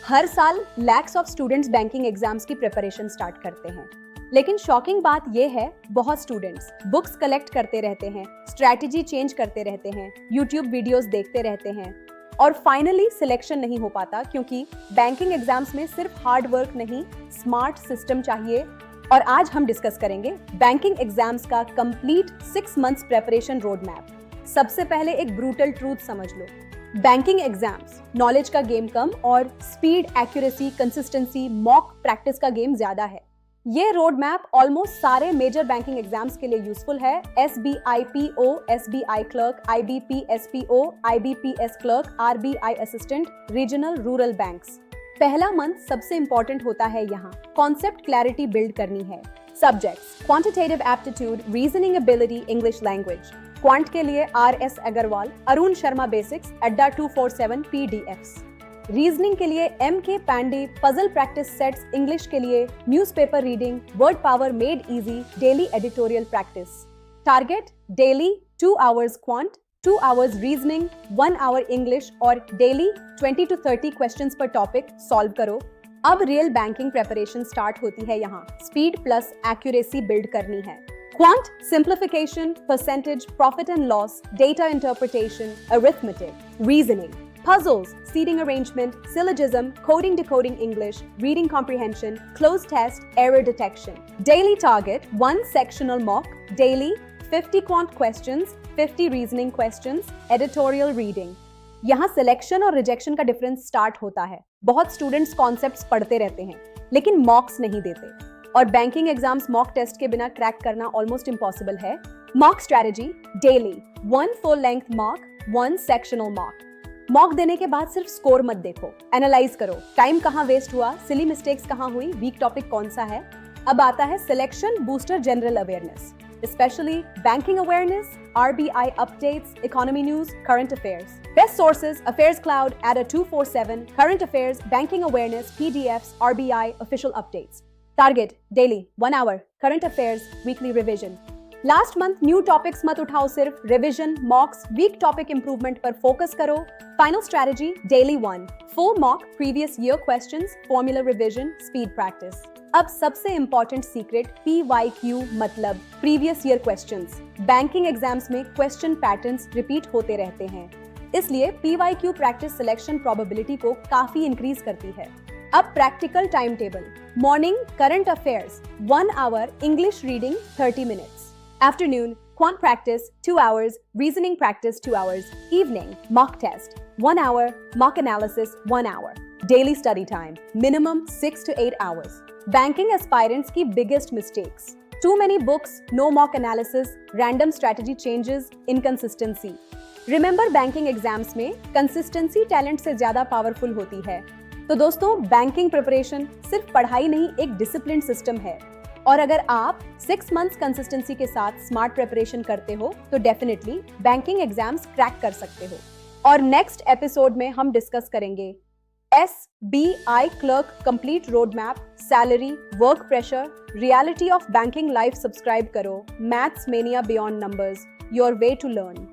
हर साल lakhs of students banking exams की preparation start करते हैं, लेकिन शॉकिंग बात यह है, बहुत स्टूडेंट्स बुक्स कलेक्ट करते रहते हैं, स्ट्रैटेजी चेंज करते रहते हैं, यूट्यूब वीडियोस देखते रहते हैं और फाइनली सिलेक्शन नहीं हो पाता, क्योंकि बैंकिंग एग्जाम्स में सिर्फ हार्ड वर्क नहीं, स्मार्ट सिस्टम चाहिए। और आज हम डिस्कस करेंगे बैंकिंग एग्जाम्स का complete 6 months preparation road map. सबसे पहले एक ब्रूटल ट्रूथ समझ लो, बैंकिंग एग्जाम्स नॉलेज का गेम कम और speed, accuracy, consistency, mock practice का गेम ज्यादा है। ये रोड मैप ऑलमोस्ट सारे मेजर बैंकिंग एग्जाम्स के लिए यूजफुल है। SBI PO, SBI clerk, IBP SPO, IBPS clerk, RBI assistant, regional rural banks. पहला मंथ सबसे इंपॉर्टेंट होता है यहाँ कॉन्सेप्ट क्लैरिटी बिल्ड करनी है। Subjects quantitative aptitude, reasoning ability, English language. Quant के लिए RS Agarwal, Arun Sharma basics, Adda 247 PDFs। Reasoning के लिए MK Pandey, puzzle practice sets. English के लिए newspaper reading, word power made easy, daily editorial practice. Target daily 2 hours quant, 2 hours reasoning, 1 hour English और daily 20 to 30 questions पर topic solve करो। अब real banking preparation start होती है। यहाँ speed plus accuracy build करनी है। Quant सिंप्लिफिकेशन, percentage, profit and loss, data interpretation, arithmetic. Reasoning puzzles, seating arrangement, syllogism, coding decoding English, reading comprehension, closed test, error detection. Daily target 1 sectional mock, daily 50 quant questions, 50 reasoning questions, editorial reading. यहाँ selection और rejection का difference start होता है। बहुत students concepts पढ़ते रहते हैं लेकिन मॉक्स नहीं देते, और बैंकिंग एग्जाम्स मॉक टेस्ट के बिना क्रैक करना ऑलमोस्ट इम्पॉसिबल है। Mock strategy daily 1 full length mock, 1 sectional mock. Mock देने के बाद सिर्फ स्कोर मत देखो, एनालाइज करो, टाइम कहाँ वेस्ट हुआ, सिली मिस्टेक्स कहाँ हुई, वीक टॉपिक कौन सा है। अब आता है selection booster general awareness, specially banking awareness, RBI updates, economy news, current affairs. Best sources affairs cloud, Adda 247, current affairs, banking awareness, PDFs, RBI official updates. Target daily 1 hour, current affairs, weekly revision. Last month new topics मत उठाओ, सिर्फ revision, mocks, week topic improvement पर focus करो। Final strategy daily 1 full mock, previous year questions, formula revision, speed practice. अब सबसे important secret PYQ मतलब previous year questions. Banking exams में question patterns repeat होते रहते हैं, इसलिए PYQ प्रैक्टिस सिलेक्शन प्रोबेबिलिटी को काफी इंक्रीज करती है। अब practical time table, morning current affairs 1 hour, English reading 30 minutes. Afternoon, quant practice 2 hours, reasoning practice 2 hours. Evening, mock test 1 hour, mock analysis 1 hour. Daily study time minimum 6 to 8 hours. Banking aspirants की biggest mistakes: too many books, no mock analysis, random strategy changes, inconsistency. Remember, banking exams में consistency talent से ज्यादा powerful होती है। तो दोस्तों, banking preparation सिर्फ पढ़ाई नहीं, एक डिसिप्लिन सिस्टम है। और अगर आप 6 मंथ्स कंसिस्टेंसी के साथ स्मार्ट प्रिपरेशन करते हो तो डेफिनेटली बैंकिंग एग्जाम्स क्रैक कर सकते हो। और नेक्स्ट एपिसोड में हम डिस्कस करेंगे SBI clerk complete road map, salary, work pressure, reality of banking life. Subscribe करो maths mania beyond numbers, your way to learn.